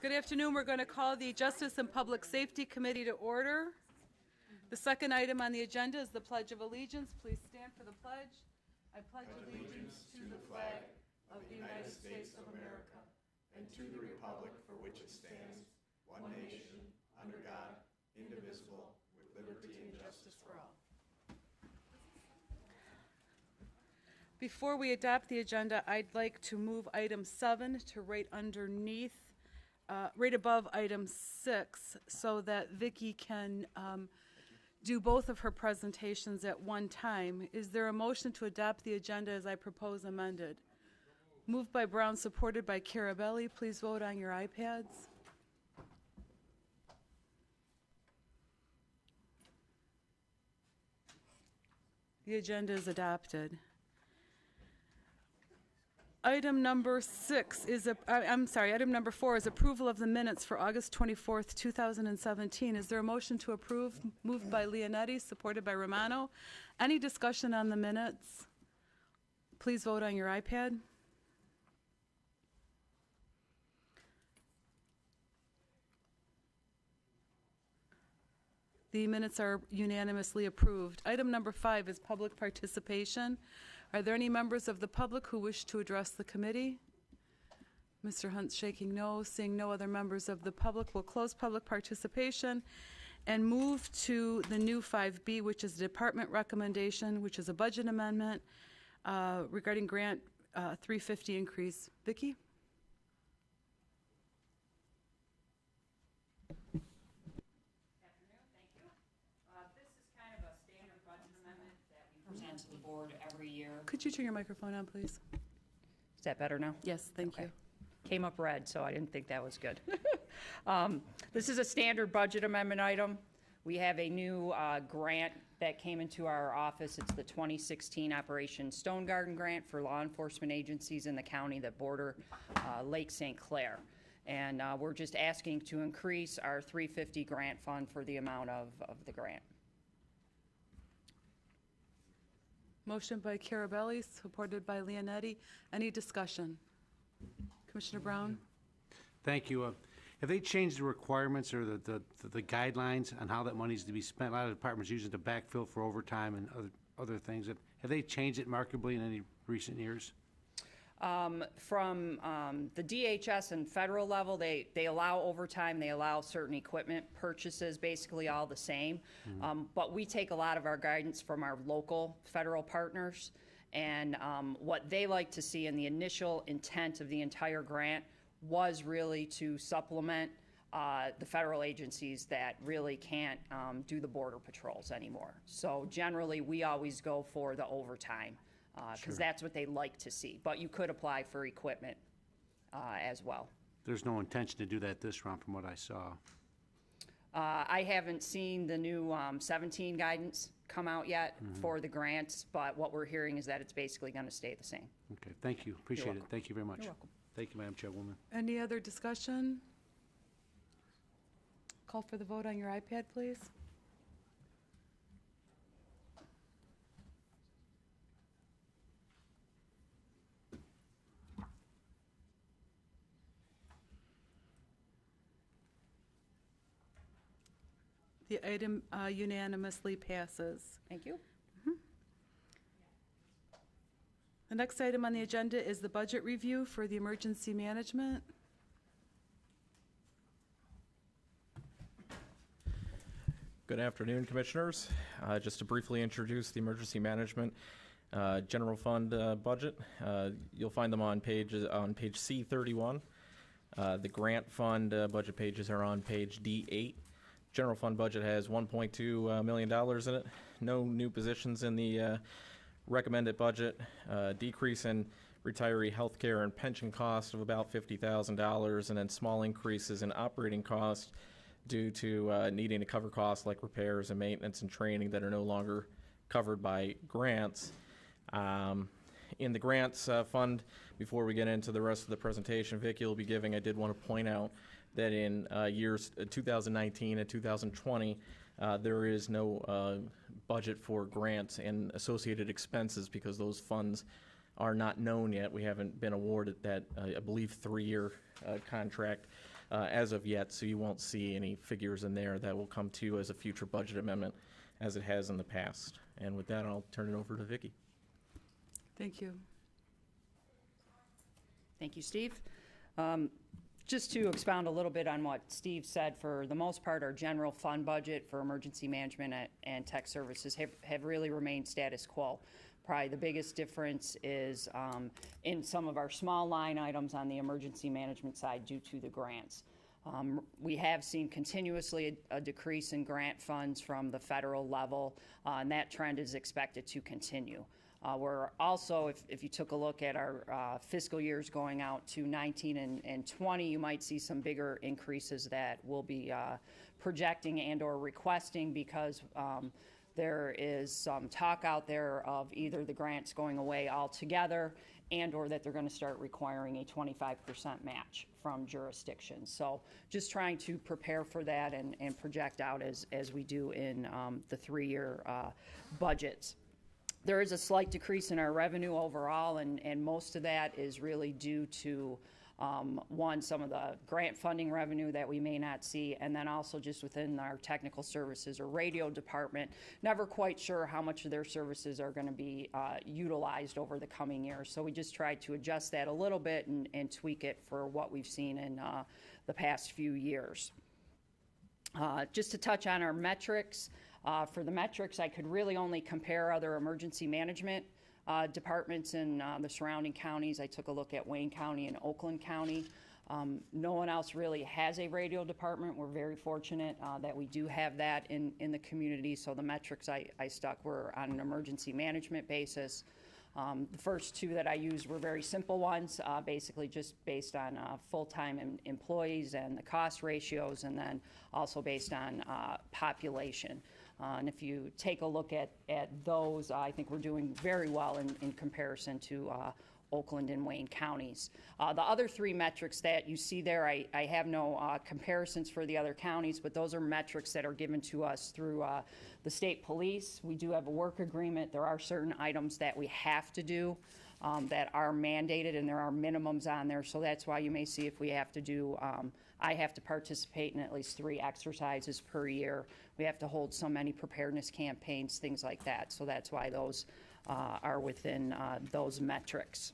Good afternoon. We're going to call the Justice and Public Safety Committee to order. The second item on the agenda is the Pledge of Allegiance. Please stand for the pledge. I pledge allegiance to the flag of the United States of America and to the republic for which it stands, one nation, under God, indivisible, with liberty and justice for all. Before we adopt the agenda, I'd like to move item 7 to right above item 6, so that Vicki can do both of her presentations at one time. Is there a motion to adopt the agenda as I propose amended? Moved by Brown, supported by Carabelli. Please vote on your iPads. The agenda is adopted. Item number 4 is approval of the minutes for August 24th, 2017. Is there a motion to approve? Moved by Leonetti, supported by Romano. Any discussion on the minutes? Please vote on your iPad. The minutes are unanimously approved. Item number 5 is public participation. Are there any members of the public who wish to address the committee? Mr. Hunt's shaking no. Seeing no other members of the public, we'll close public participation and move to the new 5B, which is a department recommendation, which is a budget amendment regarding grant 350 increase. Vicki? To the board every year. Could you turn your microphone on, please? Is that better now? Yes, thank you. Came up red, so I didn't think that was good. This is a standard budget amendment item. We have a new grant that came into our office. It's the 2016 Operation Stone Garden Grant for law enforcement agencies in the county that border Lake St. Clair. And we're just asking to increase our 350 grant fund for the amount of the grant. Motion by Carabelli, supported by Leonetti. Any discussion? Commissioner Brown? Thank you. Have they changed the requirements or the guidelines on how that money is to be spent? A lot of departments use it to backfill for overtime and other things. Have they changed it markedly in any recent years? From the DHS and federal level, they allow overtime, they allow certain equipment purchases, basically all the same. But we take a lot of our guidance from our local federal partners, and what they like to see in the initial intent of the entire grant was really to supplement the federal agencies that really can't do the border patrols anymore. So generally, we always go for the overtime, because that's what they like to see. But you could apply for equipment as well. There's no intention to do that this round from what I saw. I haven't seen the new 17 guidance come out yet for the grants, but what we're hearing is that it's basically going to stay the same. Okay, thank you. Appreciate it. Thank you very much. You're welcome. Thank you, Madam Chairwoman. Any other discussion? Call for the vote on your iPad, please. The item unanimously passes. Thank you. The next item on the agenda is the budget review for the emergency management. Good afternoon, Commissioners. Just to briefly introduce the emergency management general fund budget. You'll find them on page C31. The grant fund budget pages are on page D8. General fund budget has $1.2 million in it. No new positions in the recommended budget. Decrease in retiree health care and pension costs of about $50,000, and then small increases in operating costs due to needing to cover costs like repairs and maintenance and training that are no longer covered by grants. In the grants fund, before we get into the rest of the presentation Vicki will be giving, I did want to point out that in years 2019 and 2020, there is no budget for grants and associated expenses because those funds are not known yet. We haven't been awarded that, I believe, 3-year contract as of yet, so you won't see any figures in there. That will come to you as a future budget amendment, as it has in the past. And with that, I'll turn it over to Vicki. Thank you. Thank you, Steve. Just to expound a little bit on what Steve said, for the most part, our general fund budget for emergency management and tech services have really remained status quo. Probably the biggest difference is in some of our small line items on the emergency management side due to the grants. We have seen continuously a decrease in grant funds from the federal level, and that trend is expected to continue. We're also, if you took a look at our fiscal years going out to 19 and 20, you might see some bigger increases that we'll be projecting and or requesting, because there is some talk out there of either the grants going away altogether and or that they're going to start requiring a 25% match from jurisdictions. So just trying to prepare for that and project out as we do in the 3-year budgets. There is a slight decrease in our revenue overall, and most of that is really due to one, some of the grant funding revenue that we may not see, and then also just within our technical services or radio department, never quite sure how much of their services are going to be utilized over the coming years. So we just tried to adjust that a little bit and tweak it for what we've seen in the past few years. Just to touch on our metrics, for the metrics, I could really only compare other emergency management departments in the surrounding counties. I took a look at Wayne County and Oakland County. No one else really has a radio department. We're very fortunate that we do have that in the community. So the metrics I stuck were on an emergency management basis. The first two that I used were very simple ones, basically just based on full-time employees and the cost ratios, and then also based on population. And if you take a look at those, I think we're doing very well in comparison to Oakland and Wayne counties. The other 3 metrics that you see there, I have no comparisons for the other counties, but those are metrics that are given to us through the state police. We do have a work agreement. There are certain items that we have to do that are mandated, and there are minimums on there. So that's why you may see if we have to do, I have to participate in at least 3 exercises per year. We have to hold so many preparedness campaigns, things like that. So that's why those are within those metrics.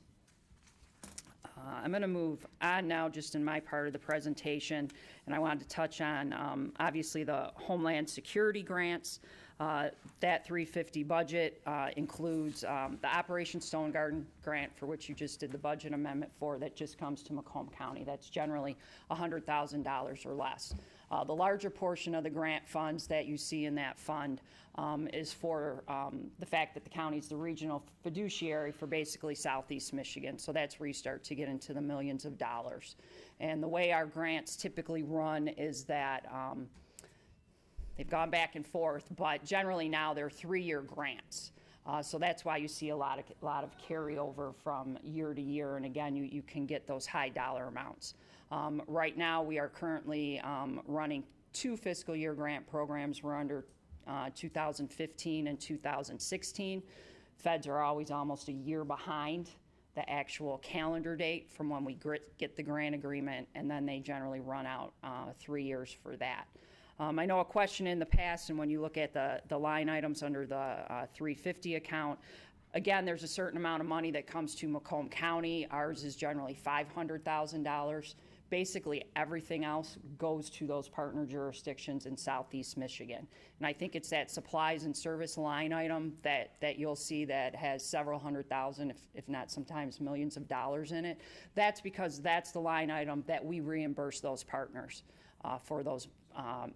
I'm going to move on now just in my part of the presentation, and I wanted to touch on obviously the Homeland Security grants. That 350 budget includes the Operation Stone Garden grant, for which you just did the budget amendment for, that just comes to Macomb County. That's generally $100,000 or less. The larger portion of the grant funds that you see in that fund is for the fact that the county is the regional fiduciary for basically Southeast Michigan. So that's where you start to get into the millions of dollars. And the way our grants typically run is that they've gone back and forth, but generally now they're 3-year grants. So that's why you see a lot of carryover from year to year, and again, you can get those high dollar amounts. Right now, we are currently running 2 fiscal year grant programs. We're under 2015 and 2016. Feds are always almost a year behind the actual calendar date from when we get the grant agreement, and then they generally run out 3 years for that. I know a question in the past, and when you look at the line items under the 350 account, again, there's a certain amount of money that comes to Macomb County. Ours is generally $500,000. Basically, everything else goes to those partner jurisdictions in Southeast Michigan. And I think it's that supplies and service line item that you'll see that has several $100,000, if not sometimes millions of dollars in it. That's because that's the line item that we reimburse those partners for those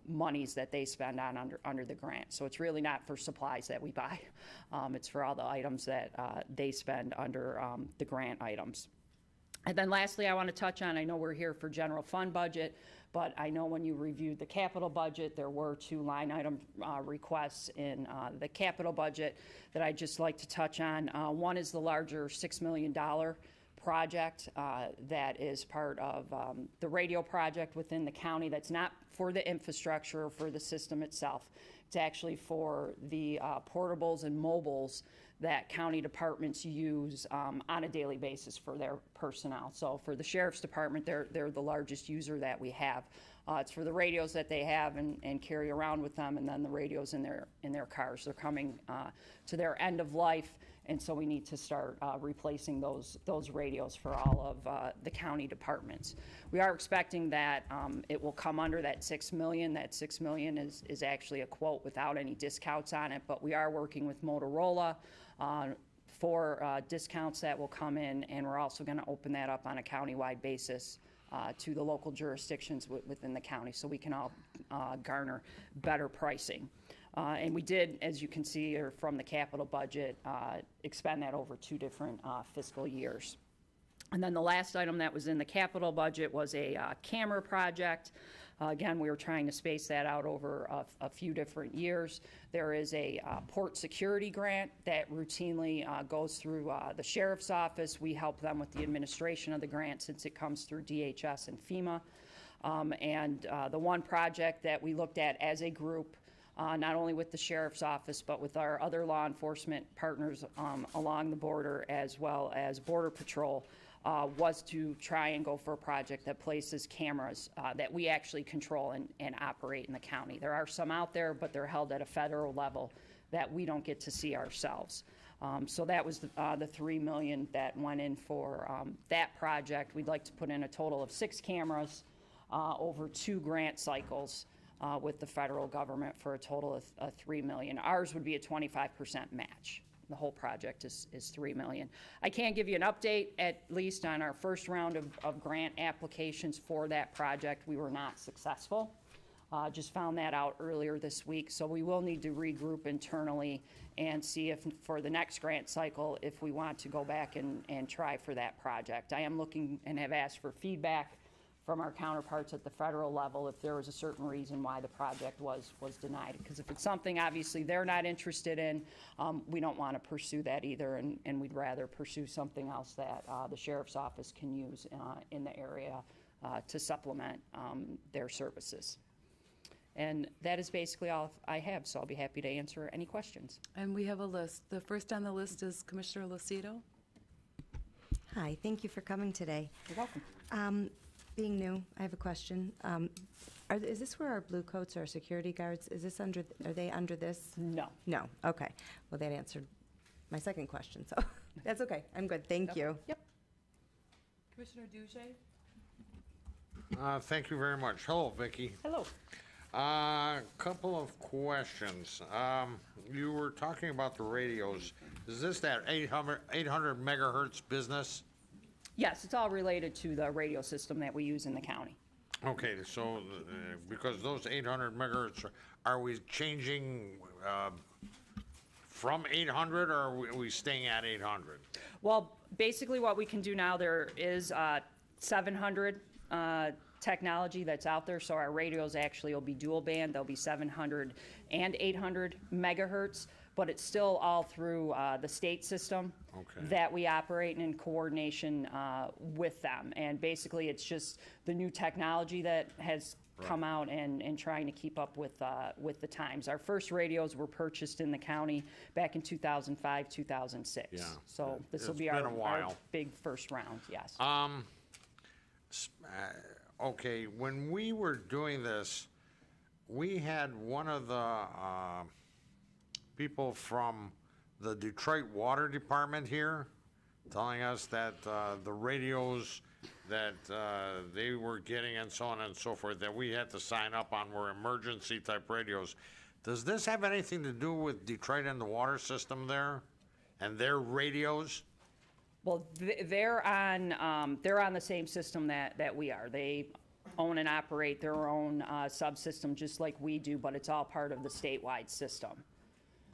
monies that they spend on under the grant. So it's really not for supplies that we buy. It's for all the items that they spend under the grant items. And then lastly, I want to touch on, I know we're here for general fund budget, but I know when you reviewed the capital budget, there were 2 line item requests in the capital budget that I'd just like to touch on. One is the larger $6 million project that is part of the radio project within the county. That's not for the infrastructure or for the system itself. It's actually for the portables and mobiles that county departments use on a daily basis for their personnel. So for the sheriff's department, they're the largest user that we have. It's for the radios that they have and carry around with them, and then the radios in their cars. They're coming to their end of life, and so we need to start replacing those radios for all of the county departments. We are expecting that it will come under that $6 million. That $6 million is actually a quote without any discounts on it, but we are working with Motorola for discounts that will come in, and we're also going to open that up on a countywide basis to the local jurisdictions within the county, so we can all garner better pricing. And we did, as you can see from the capital budget, expend that over 2 different fiscal years. And then the last item that was in the capital budget was a camera project. Again, we were trying to space that out over a few different years. There is a port security grant that routinely goes through the sheriff's office. We help them with the administration of the grant since it comes through DHS and FEMA. And the one project that we looked at as a group, not only with the sheriff's office, but with our other law enforcement partners along the border, as well as Border Patrol, was to try and go for a project that places cameras that we actually control and operate in the county. There are some out there, but they're held at a federal level that we don't get to see ourselves. So that was the $3 million that went in for that project. We'd like to put in a total of 6 cameras over 2 grant cycles with the federal government for a total of $3 million. Ours would be a 25% match. The whole project is $3 million. I can't give you an update, at least on our first round of grant applications for that project. We were not successful. Just found that out earlier this week. So we will need to regroup internally and see if for the next grant cycle, if we want to go back and try for that project. I am looking and have asked for feedback from our counterparts at the federal level if there was a certain reason why the project was denied. Because if it's something obviously they're not interested in, we don't want to pursue that either, and we'd rather pursue something else that the sheriff's office can use in the area to supplement their services. And that is basically all I have, so I'll be happy to answer any questions. And we have a list. The first on the list is Commissioner Lucido. Hi, thank you for coming today. You're welcome. Being new, I have a question. Is this where our blue coats are security guards? Is this under, are they under this? No. No, okay. Well, that answered my second question, so that's okay. I'm good, thank you. Yep. Commissioner Duche. Thank you very much. Hello, Vicki. Hello. Couple of questions. You were talking about the radios. Is this that 800 megahertz business? Yes, it's all related to the radio system that we use in the county. Okay, so because those 800 megahertz, are we changing from 800 or are we staying at 800? Well, basically what we can do now, there is 700 technology that's out there, so our radios actually will be dual band. They'll be 700 and 800 megahertz, but it's still all through the state system that we operate in coordination with them. And basically it's just the new technology that has come out and trying to keep up with the times. Our first radios were purchased in the county back in 2005, 2006. Yeah. So this will It's be been our a while. big first round, yes. Okay, when we were doing this, we had one of the people from the Detroit Water Department here telling us that the radios that they were getting and so on and so forth that we had to sign up on were emergency type radios. Does this have anything to do with Detroit and the water system there and their radios? Well, they're on the same system that we are. They own and operate their own subsystem just like we do, but it's all part of the statewide system.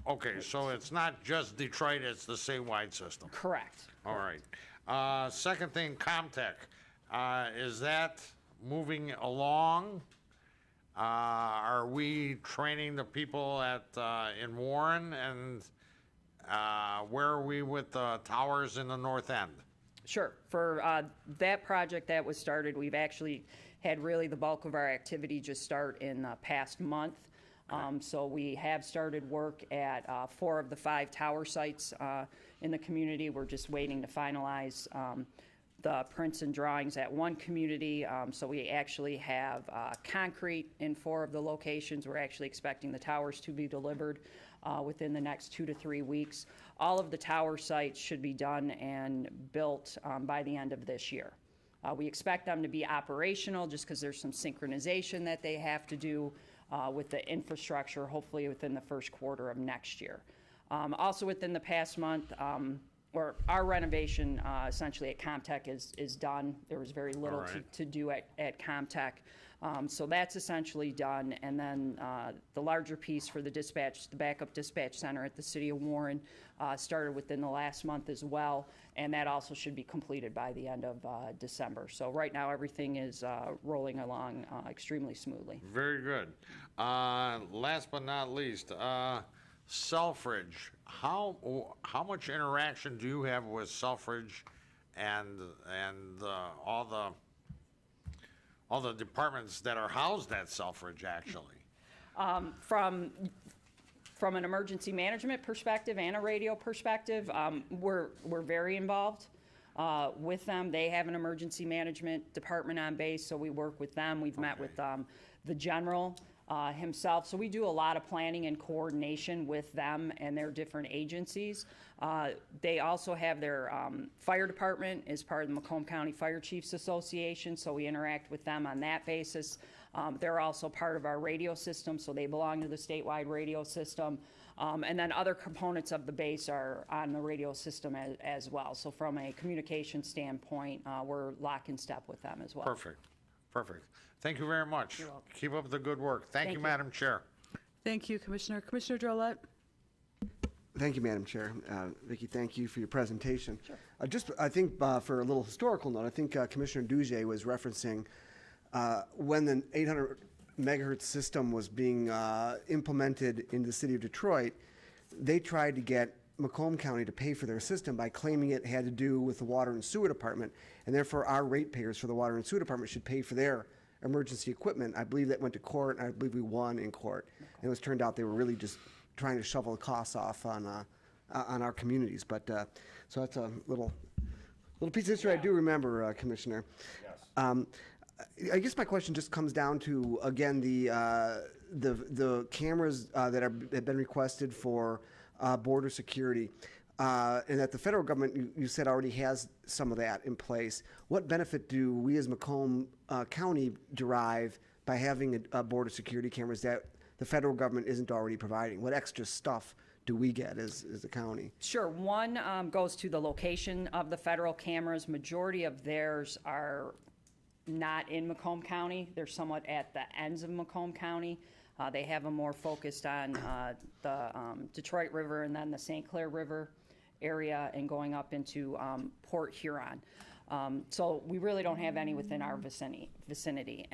Okay, so it's not just Detroit, it's the statewide system. Correct. All right. Second thing, Comtech. Is that moving along? Are we training the people at in Warren, and where are we with the towers in the north end? Sure. For that project that was started, we've actually had really the bulk of our activity just start in the past month. So we have started work at 4 of the 5 tower sites in the community. We're just waiting to finalize the prints and drawings at one community. So we actually have concrete in 4 of the locations. We're actually expecting the towers to be delivered within the next 2 to 3 weeks. All of the tower sites should be done and built by the end of this year. We expect them to be operational just because there's some synchronization that they have to do with the infrastructure, hopefully within the first quarter of next year. Also within the past month, or our renovation essentially at Comtech is done. There was very little to do at Comtech. So that's essentially done. And then the larger piece for the dispatch, the backup dispatch center at the City of Warren started within the last month as well. And that also should be completed by the end of December. So right now everything is rolling along extremely smoothly. Very good. Last but not least, Selfridge. How much interaction do you have with Selfridge and all the departments that are housed at Selfridge, actually? From an emergency management perspective and a radio perspective, we're very involved with them. They have an emergency management department on base, so we work with them. We've met with the general himself. So we do a lot of planning and coordination with them and their different agencies. They also have their fire department as part of the Macomb County Fire Chiefs Association, so we interact with them on that basis. They're also part of our radio system, so they belong to the statewide radio system. And then other components of the base are on the radio system as well. So from a communication standpoint, we're lock in step with them as well. Perfect. Perfect. Thank you very much. You're welcome. Keep up the good work. Thank you, you. Madam Chair. Thank you, Commissioner. Commissioner Drollet? Thank you, Madam Chair. Vicki, thank you for your presentation. Sure. I think for a little historical note, I think Commissioner Duge was referencing when the 800 megahertz system was being implemented in the city of Detroit, they tried to get Macomb County to pay for their system by claiming it had to do with the water and sewer department, and therefore our ratepayers for the water and sewer department should pay for their emergency equipment. I believe that went to court, and I believe we won in court. And it was turned out they were really just trying to shovel the costs off on our communities. But so that's a little piece of history I do remember, Commissioner. Yes. I guess my question just comes down to, again, the cameras that have been requested for border security, and that the federal government, you said, already has some of that in place. What benefit do we as Macomb County derive by having a border security cameras that the federal government isn't already providing? What extra stuff do we get as a county? Sure. One goes to the location of the federal cameras. Majority of theirs are not in Macomb County. They're somewhat at the ends of Macomb County. They have them more focused on the Detroit River and then the St. Clair River area and going up into Port Huron. So we really don't have any within our vicinity.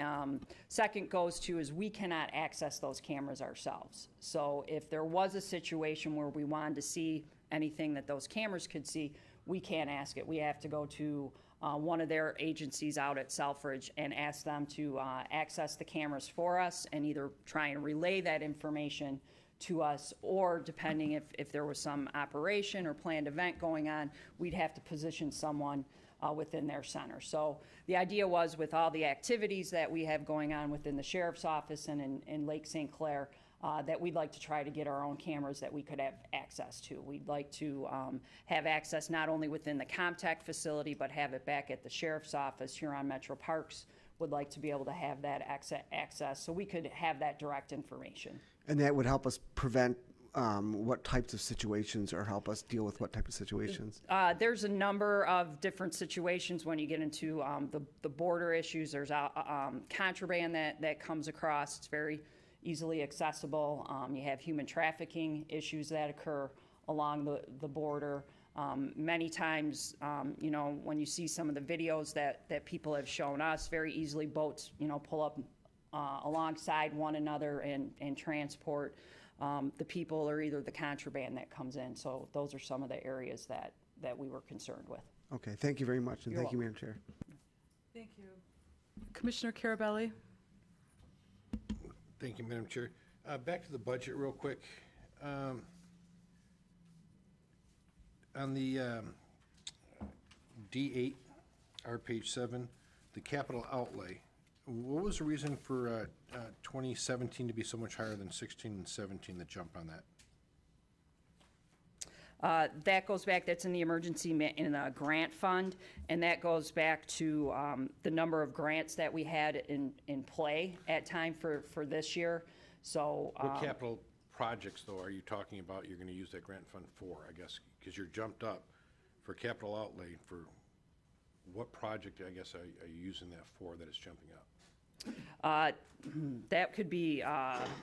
Second goes to is we cannot access those cameras ourselves. So if there was a situation where we wanted to see anything that those cameras could see, we can't ask it. We have to go to one of their agencies out at Selfridge and ask them to access the cameras for us and either try and relay that information to us, or depending if there was some operation or planned event going on, we'd have to position someone within their center. So the idea was, with all the activities that we have going on within the sheriff's office and in Lake St. Clair, that we'd like to try to get our own cameras that we could have access to. We'd like to have access not only within the Comtech facility, but have it back at the sheriff's office. Huron Metro Parks would like to be able to have that access so we could have that direct information. And that would help us prevent what types of situations, or help us deal with what type of situations? There's a number of different situations when you get into the border issues. There's contraband that comes across. It's very easily accessible. You have human trafficking issues that occur along the border. Many times, you know, when you see some of the videos that people have shown us, very easily boats, you know, pull up alongside one another and transport the people or either the contraband that comes in. So those are some of the areas that we were concerned with. Okay, thank you very much, and You're thank you, welcome. Madam Chair. Thank you. Commissioner Carabelli? Thank you, Madam Chair. Back to the budget real quick. On the D8, our page 7, the capital outlay, what was the reason for 2017 to be so much higher than 16 and 17, the jump on that? That goes back, that's in the in the grant fund, and that goes back to the number of grants that we had in play at time for this year. So What capital projects, though, are you talking about you're going to use that grant fund for, I guess? Because you're jumped up for capital outlay for what project, I guess, are you using that for that is jumping up? That could be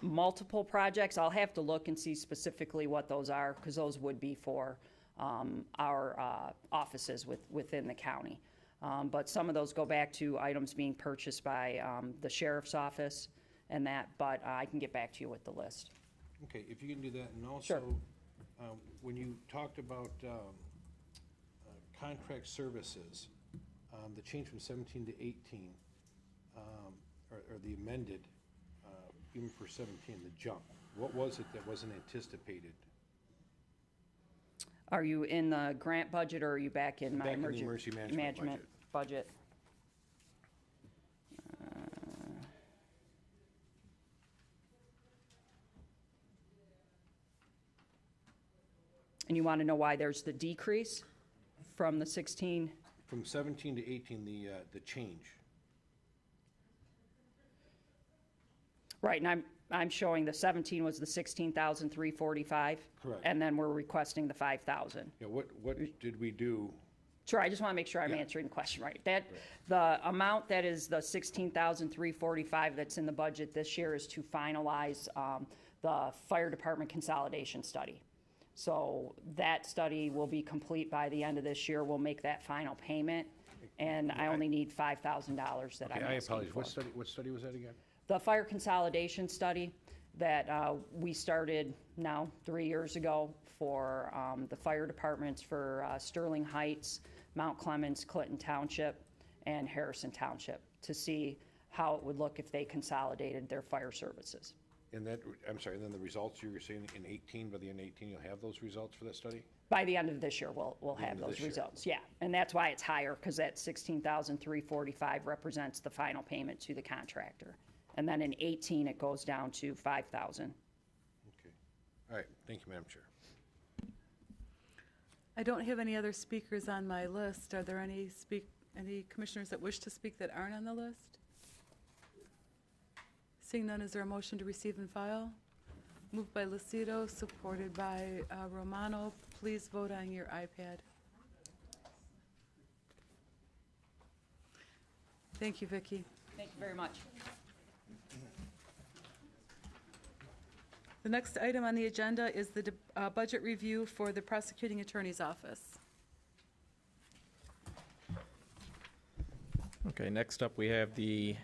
multiple projects. I'll have to look and see specifically what those are, because those would be for our offices within the county. But some of those go back to items being purchased by the sheriff's office and that, but I can get back to you with the list. Okay, if you can do that, and also, Sure. When you talked about contract services, the change from 17 to 18, or the amended, even for 17, the jump, what was it that wasn't anticipated? Are you in the grant budget, or are you back in my Back in the emergency management budget? And you want to know why there's the decrease from the 16? From 17 to 18, the change. Right, and I'm showing the 17 was the 16,345. Correct. And then we're requesting the 5,000. Yeah, what did we do? Sure, I just want to make sure I'm Yeah. answering the question right. The amount that is the 16,345 that's in the budget this year is to finalize the fire department consolidation study. So that study will be complete by the end of this year. We'll make that final payment, and I only need $5,000 that I'm Okay, I asking apologize. for. What study was that again? The fire consolidation study that we started now 3 years ago for the fire departments for Sterling Heights, Mount Clemens, Clinton Township, and Harrison Township, to see how it would look if they consolidated their fire services. And that, I'm sorry, and then the results you were saying in 18, by the end of 18, you'll have those results for that study? By the end of this year, we'll The end have of those this year. results, yeah. And that's why it's higher, because that 16,345 represents the final payment to the contractor. And then in 18, it goes down to 5,000. Okay. All right, thank you, Madam Chair. I don't have any other speakers on my list. Are there any commissioners that wish to speak that aren't on the list? Seeing none, is there a motion to receive and file? Moved by Lucido, supported by Romano. Please vote on your iPad. Thank you, Vicki. Thank you very much. The next item on the agenda is the budget review for the prosecuting attorney's office. Okay, next up, we have the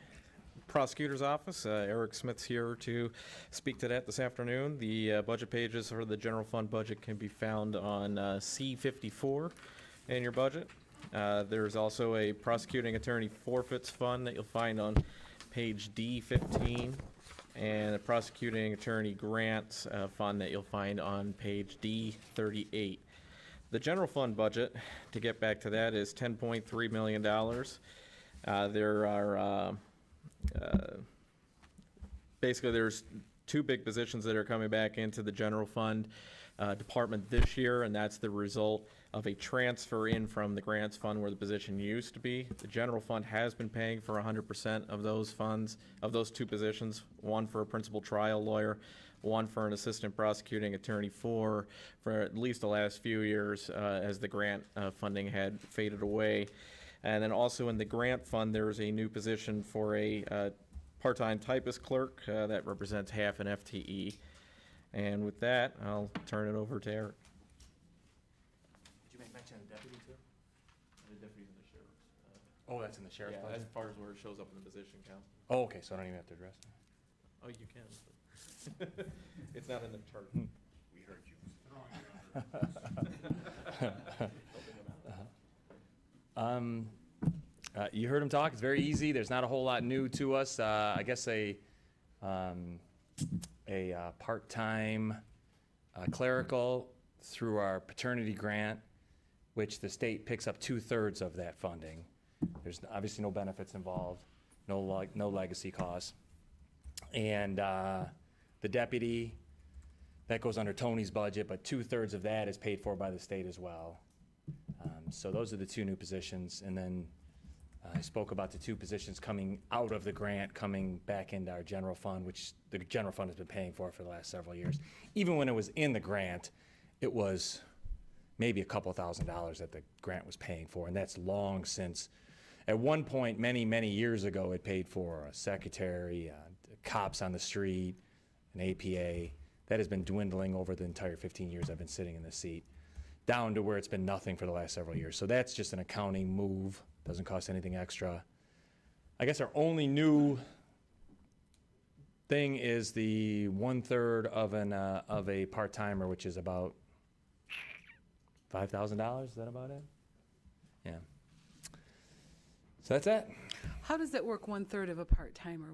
prosecutor's office. Eric Smith's here to speak to that this afternoon. The budget pages for the general fund budget can be found on C54 in your budget. There's also a prosecuting attorney forfeits fund that you'll find on page D15, and a prosecuting attorney grants fund that you'll find on page D38. The general fund budget, to get back to that, is $10.3 million. There are basically there's two big positions that are coming back into the general fund department this year, and that's the result of a transfer in from the grants fund where the position used to be. The general fund has been paying for 100% of those funds, of those two positions, one for a principal trial lawyer, one for an assistant prosecuting attorney for at least the last few years as the grant funding had faded away. And then also in the grant fund, there's a new position for a part-time typist clerk that represents half an FTE. And with that, I'll turn it over to Eric. Did you make mention of deputy too? The deputy's in the sheriff's. Oh, that's in the sheriff's Yeah, as budget? far as where it shows up in the position count. Oh, okay, so I don't even have to address that. Oh, you can. But it's not in the chart. We heard you. You heard him talk. It's very easy. There's not a whole lot new to us. I guess a part-time clerical through our paternity grant, which the state picks up 2/3 of that funding. There's obviously no benefits involved, no legacy costs. And the deputy, that goes under Tony's budget, but 2/3 of that is paid for by the state as well. So those are the two new positions. And then I spoke about the two positions coming out of the grant, coming back into our general fund, which the general fund has been paying for the last several years. Even when it was in the grant, it was maybe a couple $1,000s that the grant was paying for, and that's long since. At one point, many, many years ago, it paid for a secretary, cops on the street, an APA. That has been dwindling over the entire 15 years I've been sitting in this seat, down to where it's been nothing for the last several years. So that's just an accounting move. Doesn't cost anything extra. I guess our only new thing is the 1/3 of a part-timer, which is about $5,000. Is that about it? Yeah. So that's it. How does that work, 1/3 of a part-timer?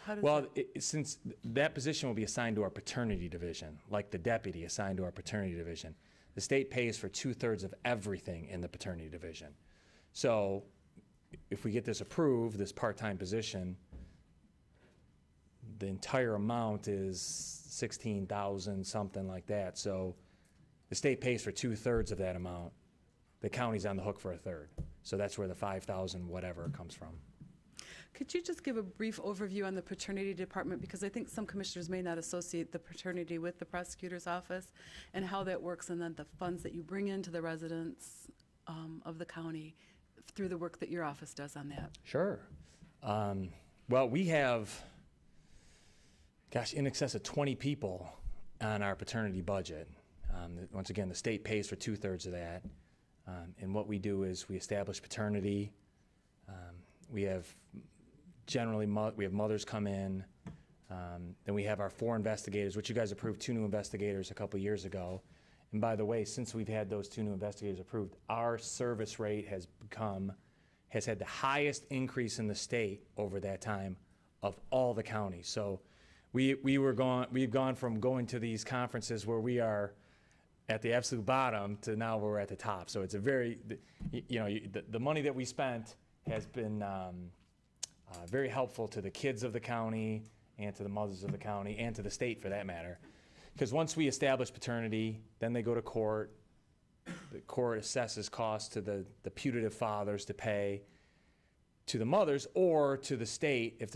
How does Well, that- since that position will be assigned to our paternity division, like the deputy assigned to our paternity division, the state pays for 2/3 of everything in the paternity division. So if we get this approved, this part-time position, the entire amount is 16,000, something like that. So the state pays for 2/3 of that amount. The county's on the hook for 1/3. So that's where the 5,000 whatever comes from. Could you just give a brief overview on the paternity department? Because I think some commissioners may not associate the paternity with the prosecutor's office and how that works, and then the funds that you bring into the residents of the county through the work that your office does on that. Sure. Well, we have, gosh, in excess of 20 people on our paternity budget. Once again, the state pays for 2/3 of that. And what we do is we establish paternity. We have we have mothers come in. Then we have our 4 investigators, which you guys approved 2 new investigators a couple years ago. And by the way, since we've had those 2 new investigators approved, our service rate has had the highest increase in the state over that time of all the counties. So we've gone from going to these conferences where we are at the absolute bottom to now we're at the top. So it's a very, the money that we spent has been very helpful to the kids of the county and to the mothers of the county and to the state for that matter. Because once we establish paternity, then they go to court. The court assesses costs to the putative fathers to pay to the mothers or to the state if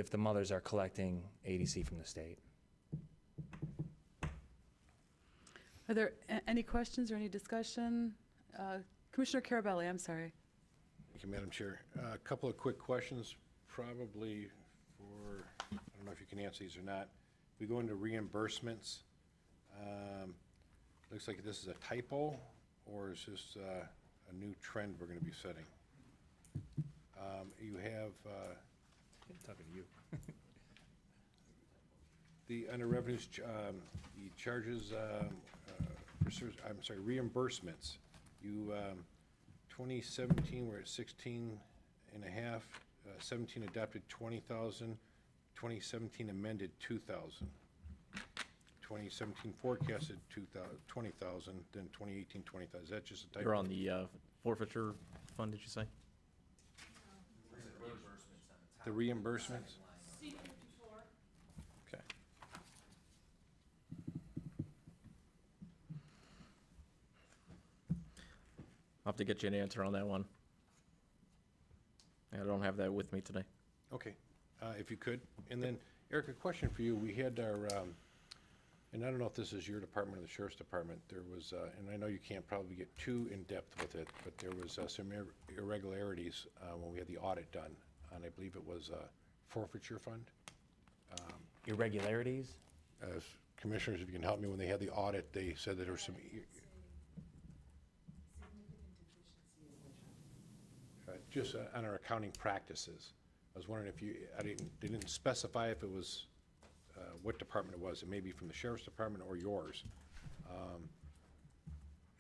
the mothers are collecting ADC from the state. Are there any questions or any discussion? Commissioner Carabelli, I'm sorry. Thank you, Madam Chair. A couple of quick questions, probably for, I don't know if you can answer these or not. We go into reimbursements. Looks like this is a typo, or is this a new trend we're going to be setting? You have I'm talking to you. the under revenues, the charges reimbursements. You 2017 we're at 16 and a half. 17 adopted 20,000. 2017 amended 2,000. 2017 forecasted 20,000. Then 2018 20,000. Is that just a typo? You're on the forfeiture fund, did you say? The reimbursements. Okay. I'll have to get you an answer on that one. I don't have that with me today. Okay, if you could. And then, Eric, a question for you. We had our, and I don't know if this is your department or the Sheriff's Department, there was, and I know you can't probably get too in-depth with it, but there was some irregularities when we had the audit done on, I believe it was forfeiture fund. Irregularities? As commissioners, if you can help me, when they had the audit, they said that there was some just on our accounting practices. I was wondering if they didn't specify if it was what department it was. It may be from the Sheriff's Department or yours.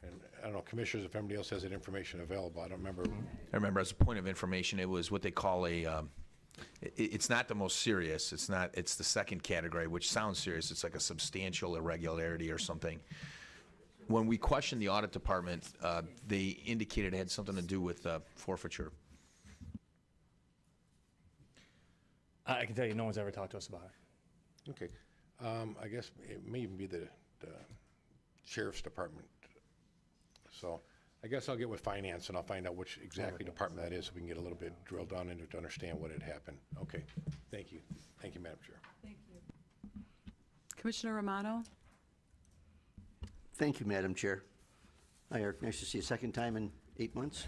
And I don't know, commissioners, if anybody else has that information available, I don't remember. I remember, as a point of information, it was what they call a It's not the most serious. It's not. It's the second category, which sounds serious. It's like a substantial irregularity or something. When we questioned the audit department, they indicated it had something to do with forfeiture. I can tell you, no one's ever talked to us about it. Okay. I guess it may even be the sheriff's department. So I guess I'll get with finance and I'll find out which exactly department that is so we can get a little bit drilled down into it to understand what had happened. Okay. Thank you. Thank you, Madam Chair. Thank you. Commissioner Romano? Thank you, Madam Chair. Hi, Eric. Nice to see you a second time in 8 months.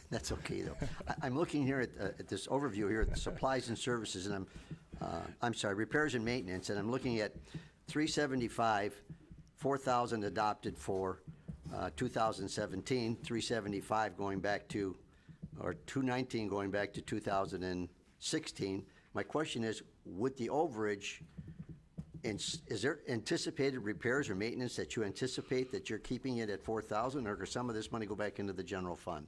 That's okay, though. I'm looking here at this overview here at supplies and services, and I'm sorry, repairs and maintenance, and I'm looking at 375, 4,000 adopted for 2017, 375 going back to, or 219 going back to 2016. My question is, with the overage, is there anticipated repairs or maintenance that you anticipate that you're keeping it at 4,000, or does some of this money go back into the general fund?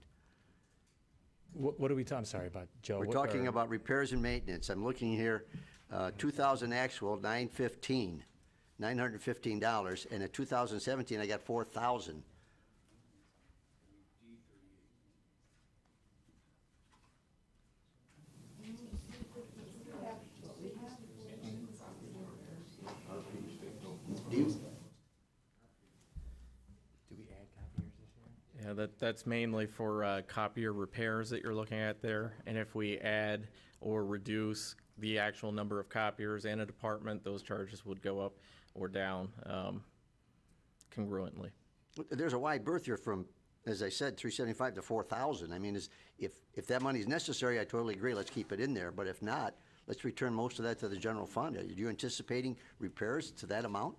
What are we talking, I'm sorry, about, Joe? We're talking about repairs and maintenance. I'm looking here, 2000 actual, $915, and in 2017, I got 4,000. Yeah, that's mainly for copier repairs that you're looking at there. And if we add or reduce the actual number of copiers in a department, those charges would go up or down congruently. There's a wide berth here from, as I said, 375 to 4,000. I mean, if that money is necessary, I totally agree. Let's keep it in there. But if not, let's return most of that to the general fund. Are you anticipating repairs to that amount?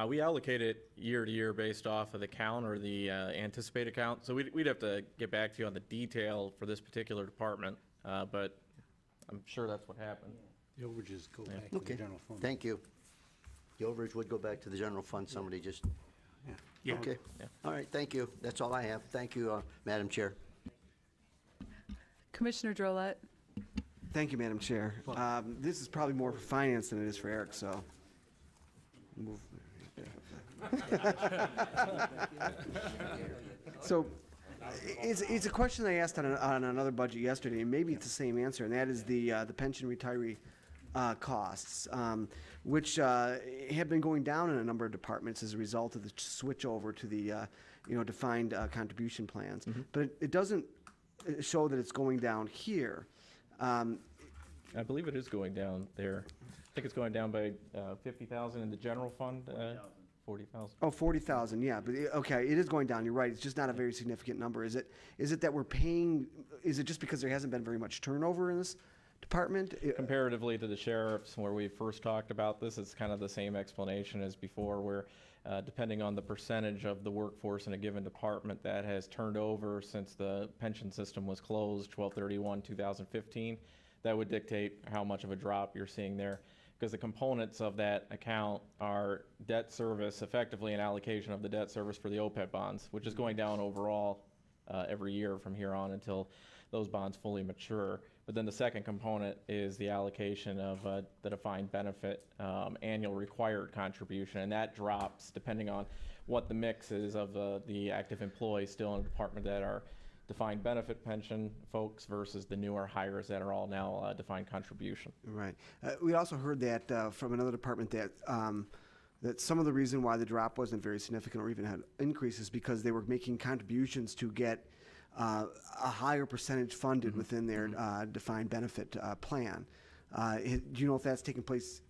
We allocate it year to year based off of the count or the anticipated count. So we'd have to get back to you on the detail for this particular department, but I'm sure that's what happened. The overages go back to the general fund. Thank you. The overage would go back to the general fund. Somebody just. Yeah. Okay. Yeah. All right. Thank you. That's all I have. Thank you, Madam Chair. Commissioner Drollet? Thank you, Madam Chair. This is probably more for finance than it is for Eric, so. Move. So, it's a question I asked on another budget yesterday, and maybe it's the same answer, and that is the pension retiree costs, which have been going down in a number of departments as a result of the switch over to the defined contribution plans. Mm-hmm. But it doesn't show that it's going down here. I believe it is going down there. I think it's going down by 50,000 in the general fund. 40,000. Oh, 40,000, yeah, but okay, it is going down, you're right, it's just not a very significant number. Is it that we're paying, is it just because there hasn't been very much turnover in this department? Comparatively to the sheriffs, where we first talked about this, it's kind of the same explanation as before, where depending on the percentage of the workforce in a given department that has turned over since the pension system was closed 12/31/2015, that would dictate how much of a drop you're seeing there. Because the components of that account are debt service, effectively an allocation of the debt service for the OPEB bonds, which is going down overall every year from here on until those bonds fully mature. But then the second component is the allocation of the defined benefit annual required contribution, and that drops depending on what the mix is of the active employees still in the department that are defined benefit pension folks versus the newer hires that are all now defined contribution. Right. We also heard that from another department that that some of the reason why the drop wasn't very significant or even had increases because they were making contributions to get a higher percentage funded within their defined benefit plan. Do you know if that's taking place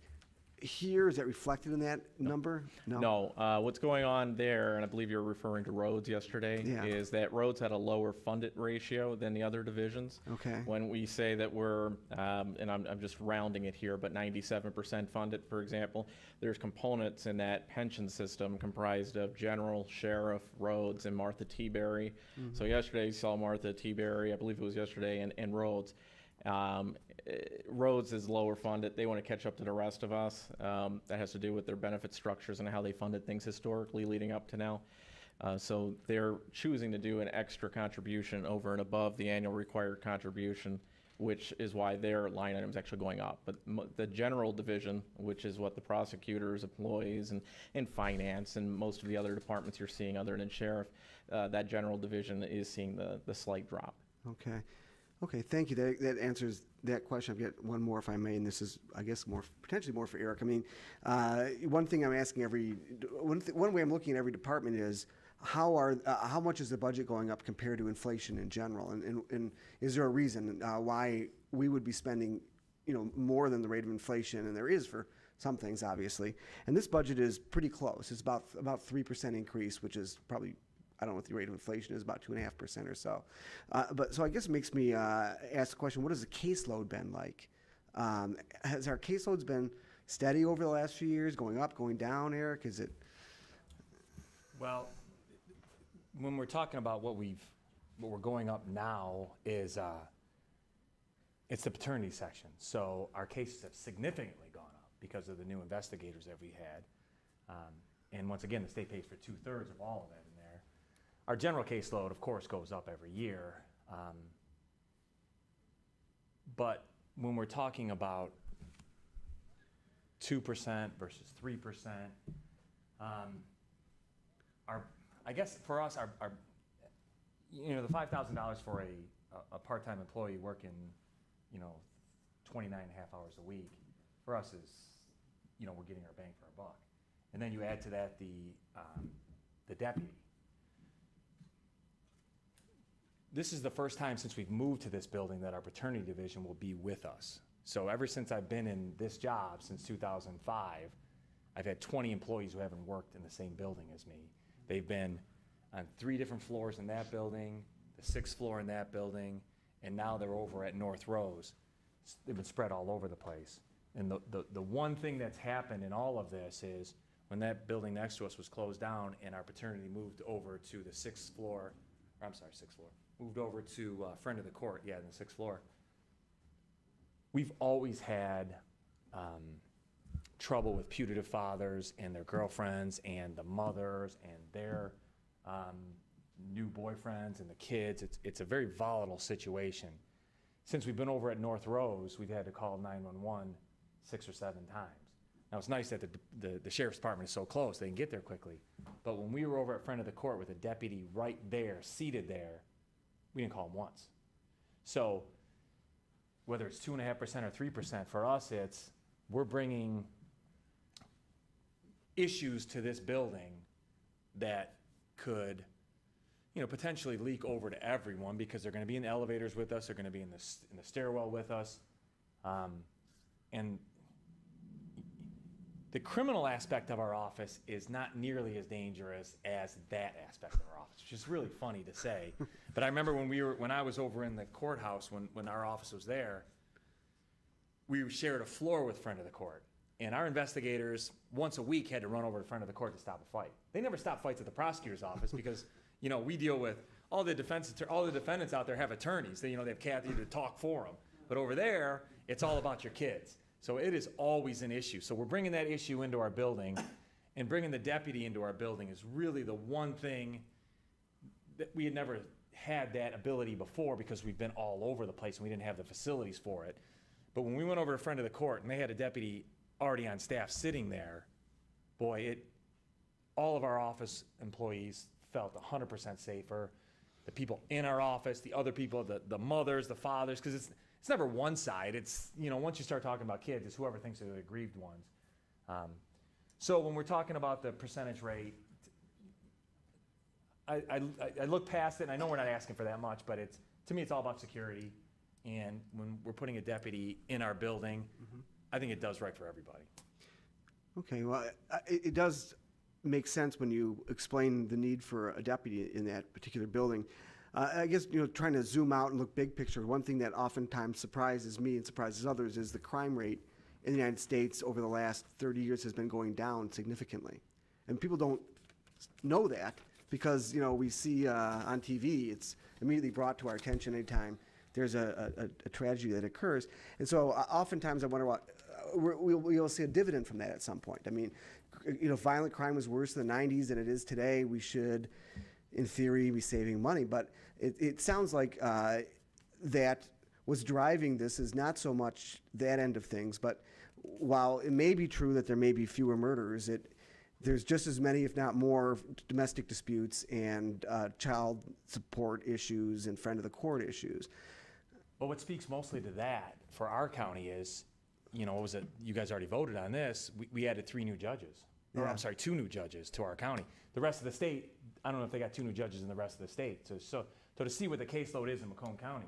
here? Is that reflected in that number? No. What's going on there, and I believe you're referring to roads yesterday, is that roads had a lower funded ratio than the other divisions. Okay. When we say that we're, and I'm just rounding it here, but 97% funded, for example, there's components in that pension system comprised of general, sheriff, roads, and Martha T. Berry. So yesterday you saw Martha T. Berry, I believe it was yesterday, and roads. Roads is lower funded. They want to catch up to the rest of us. That has to do with their benefit structures and how they funded things historically leading up to now. So they're choosing to do an extra contribution over and above the annual required contribution, which is why their line item is actually going up. But the general division, which is what the prosecutors, employees, and finance, and most of the other departments you're seeing other than sheriff, that general division is seeing the slight drop. Okay. Okay, thank you. That answers that question. I've got one more, if I may, and this is, I guess, potentially more for Eric. I mean, one thing I'm asking one way I'm looking at every department is how much is the budget going up compared to inflation in general, and is there a reason why we would be spending, more than the rate of inflation? And there is for some things, obviously. And this budget is pretty close. It's about 3% increase, which is probably, I don't know what the rate of inflation is, about 2.5% or so. So I guess it makes me ask the question, what has the caseload been like? Has our caseloads been steady over the last few years, going up, going down, Eric? Is it? Well, when we're talking about what we're going up now is it's the paternity section. So our cases have significantly gone up because of the new investigators that we had. And once again, the state pays for 2/3 of all of that in there. Our general caseload, of course, goes up every year. But when we're talking about 2% versus 3%, I guess for us, the $5,000 for a part-time employee working, 29.5 hours a week, for us is, we're getting our bang for our buck. And then you add to that the deputy. This is the first time since we've moved to this building that our paternity division will be with us. So ever since I've been in this job, since 2005, I've had 20 employees who haven't worked in the same building as me. They've been on 3 different floors in that building, the 6th floor in that building, and now they're over at North Rose. They've been spread all over the place. And the one thing that's happened in all of this is when that building next to us was closed down and our paternity moved over to the 6th floor, moved over to Friend of the Court, in the 6th floor. We've always had trouble with putative fathers and their girlfriends and the mothers and their new boyfriends and the kids. It's a very volatile situation. Since we've been over at North Rose, we've had to call 911 6 or 7 times. Now, it's nice that the sheriff's department is so close, they can get there quickly. But when we were over at Friend of the Court with a deputy right there, seated there, we didn't call him once. So whether it's 2.5% or 3%, for us, we're bringing issues to this building that could, potentially leak over to everyone because they're going to be in the elevators with us, they're going to be in the stairwell with us, and the criminal aspect of our office is not nearly as dangerous as that aspect of our office, which is really funny to say. But I remember when I was over in the courthouse, when our office was there, we shared a floor with Friend of the Court. And our investigators, once a week, had to run over to Friend of the Court to stop a fight. They never stop fights at the prosecutor's office because, we deal with all the defendants out there have attorneys. They have Kathy to talk for them. But over there, it's all about your kids. So it is always an issue. So we're bringing that issue into our building, and bringing the deputy into our building is really the one thing that we had never had that ability before because we've been all over the place and we didn't have the facilities for it. But when we went over to Friend of the Court and they had a deputy already on staff sitting there, boy, all of our office employees felt 100% safer. The people in our office, the other people, the mothers, the fathers, because it's never one side. It's, once you start talking about kids, it's whoever thinks they're the aggrieved ones. So when we're talking about the percentage rate, I look past it, and I know we're not asking for that much, but to me, it's all about security. And when we're putting a deputy in our building, I think it does right for everybody. Okay, well, it does make sense when you explain the need for a deputy in that particular building. I guess, trying to zoom out and look big picture, one thing that oftentimes surprises me and surprises others is the crime rate in the United States over the last 30 years has been going down significantly. And people don't know that because, we see on TV, it's immediately brought to our attention anytime there's a tragedy that occurs. And so oftentimes I wonder what, we'll see a dividend from that at some point. I mean, violent crime was worse in the 90s than it is today. We should, in theory, be saving money. But it sounds like that what's driving this is not so much that end of things, but while it may be true that there may be fewer murders, there's just as many, if not more, domestic disputes and child support issues and friend of the court issues. But what speaks mostly to that for our county is, what was it? You guys already voted on this. We added 3 new judges. Or, I'm sorry, 2 new judges to our county. The rest of the state, I don't know if they got 2 new judges in the rest of the state. So to see what the caseload is in Macomb County,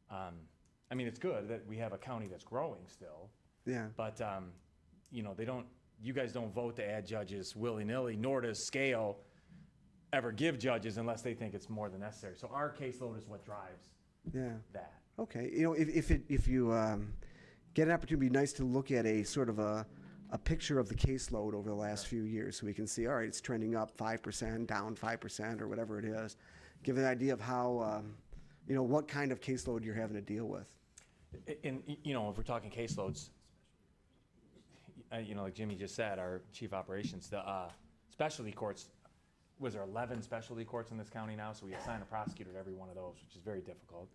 I mean, it's good that we have a county that's growing still. Yeah. But, you guys don't vote to add judges willy-nilly, nor does Scale ever give judges unless they think it's more than necessary. So our caseload is what drives that. Okay. If you get an opportunity, it'd be nice to look at a sort of a picture of the caseload over the last few years, so we can see, all right, it's trending up 5%, down 5%, or whatever it is. Give an idea of how, what kind of caseload you're having to deal with. And, if we're talking caseloads, like Jimmy just said, our chief operations, the specialty courts, was there 11 specialty courts in this county now? So we assign a prosecutor to every one of those, which is very difficult.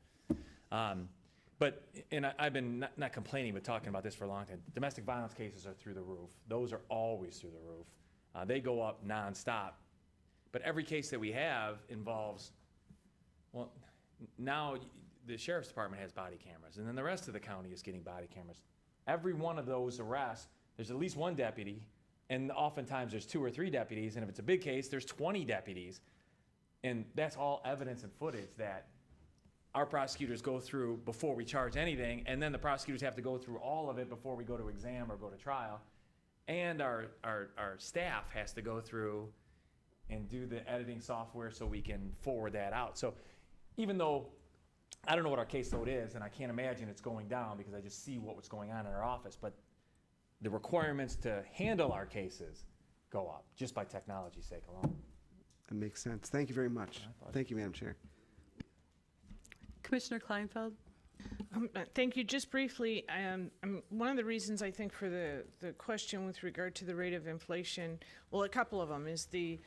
I've been not complaining, but talking about this for a long time. Domestic violence cases are through the roof. Those are always through the roof. They go up nonstop. But every case that we have involves, now the sheriff's department has body cameras, and then the rest of the county is getting body cameras. Every one of those arrests, there's at least 1 deputy, and oftentimes there's 2 or 3 deputies, and if it's a big case, there's 20 deputies. And that's all evidence and footage that our prosecutors go through before we charge anything, and then the prosecutors have to go through all of it before we go to exam or go to trial. And our staff has to go through and do the editing software so we can forward that out. So even though I don't know what our caseload is, and I can't imagine it's going down because I just see what was going on in our office, but the requirements to handle our cases go up just by technology's sake alone. That makes sense. Thank you very much. Thank you, Madam Chair. Commissioner Kleinfeld? Thank you. Just briefly, one of the reasons I think for the question with regard to the rate of inflation, well, a couple of them, is the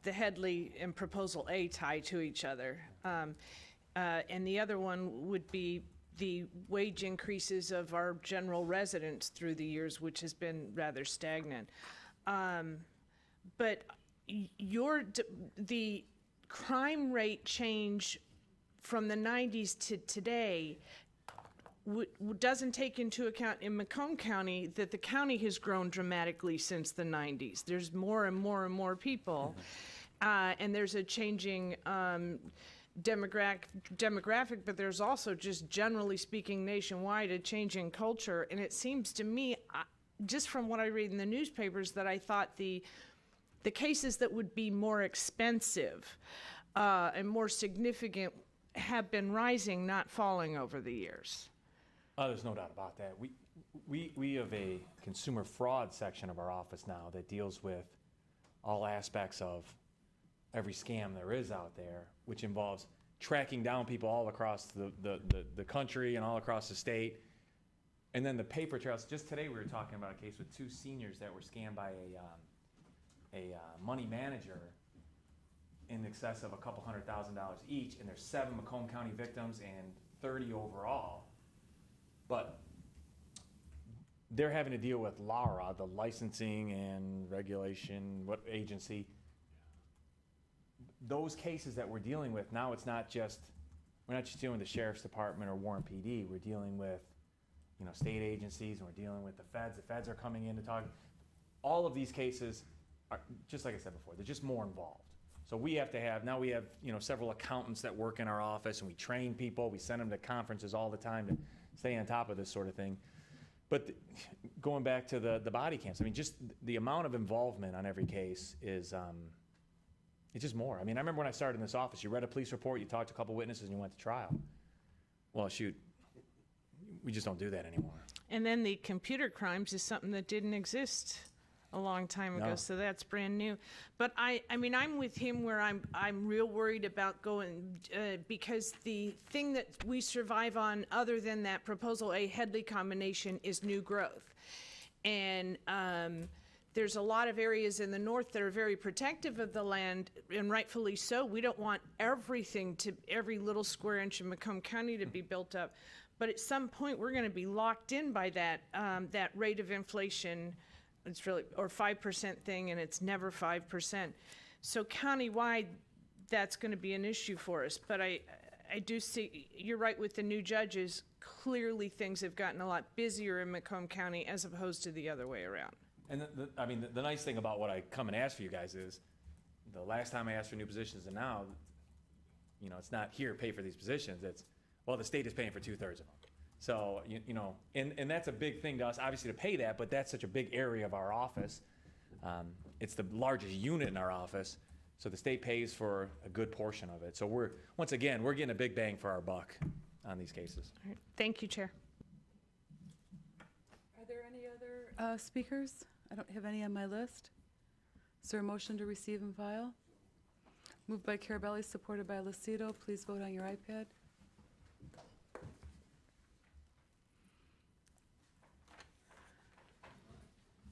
Headley and Proposal A tie to each other. And the other one would be the wage increases of our general residents through the years, which has been rather stagnant. But the crime rate change from the 90s to today doesn't take into account in Macomb County that the county has grown dramatically since the 90s. There's more and more and more people, and there's a changing demographic, but there's also, just generally speaking, nationwide, a changing culture. And it seems to me, just from what I read in the newspapers, that I thought the cases that would be more expensive and more significant have been rising, not falling over the years. There's no doubt about that. We have a consumer fraud section of our office now that deals with all aspects of every scam there is out there, which involves tracking down people all across the country and all across the state. And then the paper trails. Just today we were talking about a case with 2 seniors that were scammed by a money manager in excess of a couple $100,000 each, and there's 7 Macomb County victims and 30 overall. But they're having to deal with LARA, the licensing and regulation, what agency. Those cases that we're dealing with now, we're not just dealing with the Sheriff's Department or Warren PD. We're dealing with, state agencies, and we're dealing with the feds. The feds are coming in to talk. All of these cases are, just like I said before, they're just more involved. So we have, several accountants that work in our office, and we train people. We send them to conferences all the time to stay on top of this sort of thing. But going back to the body cams, just the amount of involvement on every case is, it's just more. I remember when I started in this office, you read a police report, you talked to a couple witnesses, and you went to trial. Well, shoot, we just don't do that anymore. And then the computer crimes is something that didn't exist a long time ago, so that's brand new. But I'm with him where I'm real worried about going because the thing that we survive on, other than that Proposal A Headley combination, is new growth, and there's a lot of areas in the north that are very protective of the land, and rightfully so. We don't want every little square inch of Macomb County to be built up. But at some point, we're going to be locked in by that rate of inflation. It's really, or 5% thing, and it's never 5%. So countywide, that's going to be an issue for us. But I do see, you're right with the new judges, clearly things have gotten a lot busier in Macomb County as opposed to the other way around. And the nice thing about what I come and ask for you guys is, the last time I asked for new positions and now, it's not here, pay for these positions. It's, well, the state is paying for 2/3 of them. So, and that's a big thing to us, obviously, to pay that, but that's such a big area of our office. It's the largest unit in our office, so the state pays for a good portion of it. So once again, we're getting a big bang for our buck on these cases. All right. Thank you, Chair. Are there any other speakers? I don't have any on my list. Is there a motion to receive and file? Moved by Carabelli, supported by Lucido. Please vote on your iPad.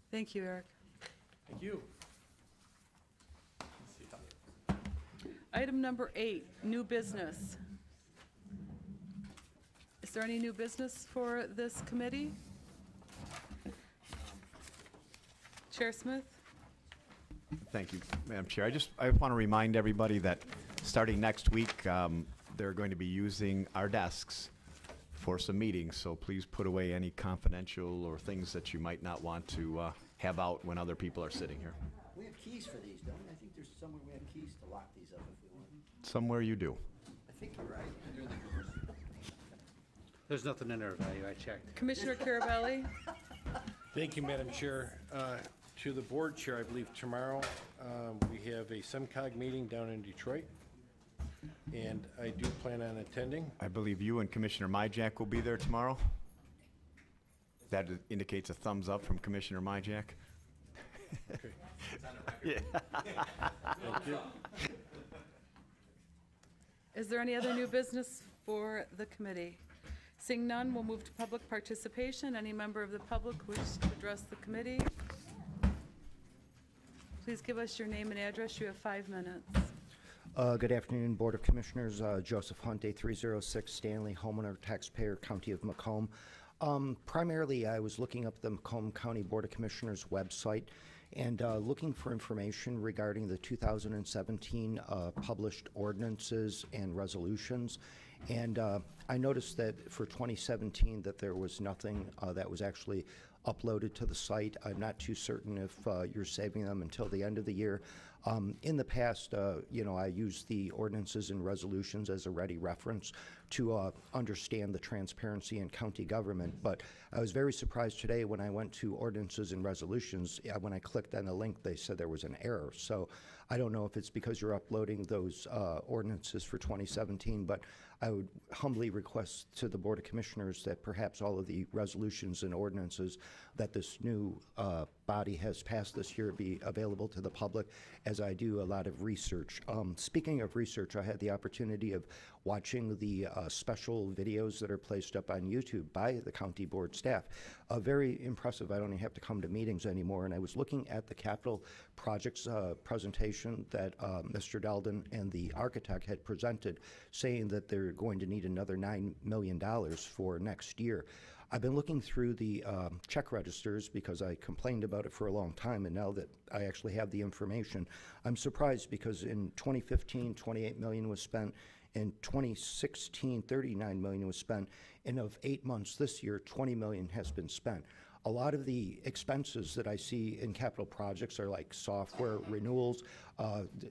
Thank you, Eric. Thank you. Item number 8, new business. Is there any new business for this committee? Chair Smith? Thank you, Madam Chair. I want to remind everybody that starting next week, they're going to be using our desks for some meetings, so please put away any confidential or things that you might not want to have out when other people are sitting here. We have keys for these, don't we? I think there's somewhere we have keys to lock these up if we want. Somewhere you do. I think you're right. There's nothing in there, value, I checked. Commissioner Carabelli? Thank you, Madam Chair. To the board chair, I believe tomorrow we have a SEMCOG meeting down in Detroit, and I do plan on attending. I believe you and Commissioner Myjack will be there tomorrow. That indicates a thumbs up from Commissioner Myjack. Okay. Yeah. Thank you. Is there any other new business for the committee? Seeing none, we'll move to public participation. Any member of the public who wishes to address the committee? Please give us your name and address. You have 5 minutes. Good afternoon, Board of Commissioners. Joseph Hunt, 8306 Stanley, homeowner, taxpayer, County of Macomb. Primarily, I was looking up the Macomb County Board of Commissioners website and looking for information regarding the 2017 published ordinances and resolutions. And I noticed that for 2017 that there was nothing that was actually uploaded to the site. I'm not too certain if you're saving them until the end of the year. In the past, I used the ordinances and resolutions as a ready reference to understand the transparency in county government. But I was very surprised today when I went to ordinances and resolutions. When I clicked on the link, they said there was an error. So I don't know if it's because you're uploading those ordinances for 2017, but I would humbly request to the Board of Commissioners that perhaps all of the resolutions and ordinances that this new body has passed this year be available to the public, as I do a lot of research. Speaking of research, I had the opportunity of watching the special videos that are placed up on YouTube by the county board staff. Very impressive. I don't even have to come to meetings anymore. And I was looking at the capital projects presentation that Mr. Dalden and the architect had presented, saying that they're going to need another $9 million for next year. I've been looking through the check registers because I complained about it for a long time, and now that I actually have the information, I'm surprised because in 2015, $28 million was spent. In 2016, $39 million was spent. And of 8 months this year, $20 million has been spent. A lot of the expenses that I see in capital projects are like software renewals,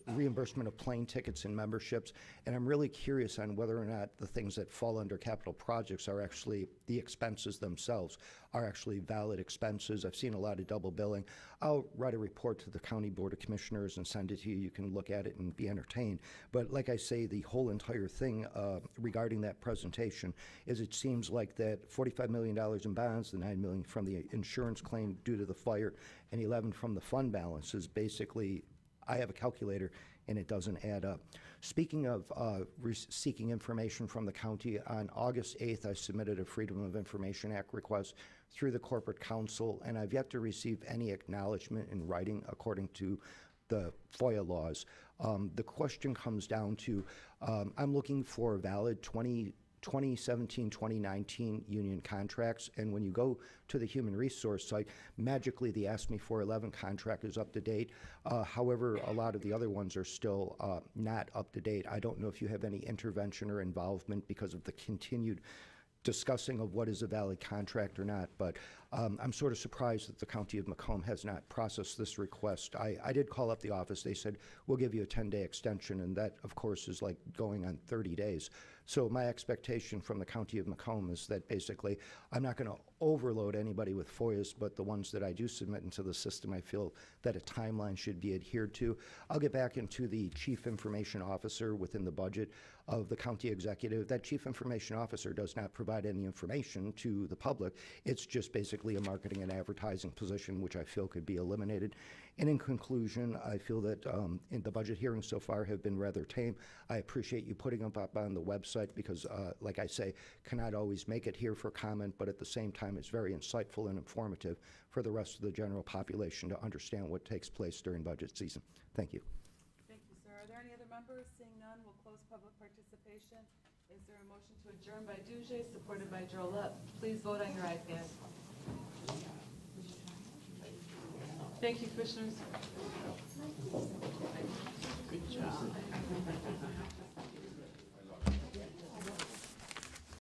reimbursement of plane tickets and memberships, and I'm really curious on whether or not the things that fall under capital projects are actually, the expenses themselves are actually valid expenses. I've seen a lot of double billing. I'll write a report to the County Board of Commissioners and send it to you. You can look at it and be entertained. But like I say, the whole entire thing regarding that presentation is it seems like that $45 million in bonds, the $9 million from the insurance claim due to the fire, and 11 from the fund balance is basically, I have a calculator, and it doesn't add up. Speaking of seeking information from the county, on August 8th, I submitted a Freedom of Information Act request through the Corporate Council, and I've yet to receive any acknowledgement in writing according to the FOIA laws. The question comes down to, I'm looking for valid 2017, 2019 union contracts, and when you go to the human resource site, magically the Ask Me 411 contract is up to date. However, a lot of the other ones are still not up to date. I don't know if you have any intervention or involvement because of the continued discussing of what is a valid contract or not, but I'm sort of surprised that the County of Macomb has not processed this request. I did call up the office. They said, we'll give you a 10-day extension, and that, of course, is like going on 30 days. So my expectation from the County of Macomb is that basically I'm not going to overload anybody with FOIAs, but the ones that I do submit into the system, I feel that a timeline should be adhered to. I'll get back into the Chief Information Officer within the budget of the county executive. That Chief Information Officer does not provide any information to the public. It's just basically a marketing and advertising position, which I feel could be eliminated. And in conclusion, I feel that in the budget hearings so far have been rather tame. I appreciate you putting them up on the website because, like I say, cannot always make it here for comment, but at the same time, it's very insightful and informative for the rest of the general population to understand what takes place during budget season. Thank you. Thank you, sir. Are there any other members? Seeing none, we'll close public participation. Is there a motion to adjourn by Duge, supported by Drollet? Please vote on your iPad. Thank you, commissioners. Good job.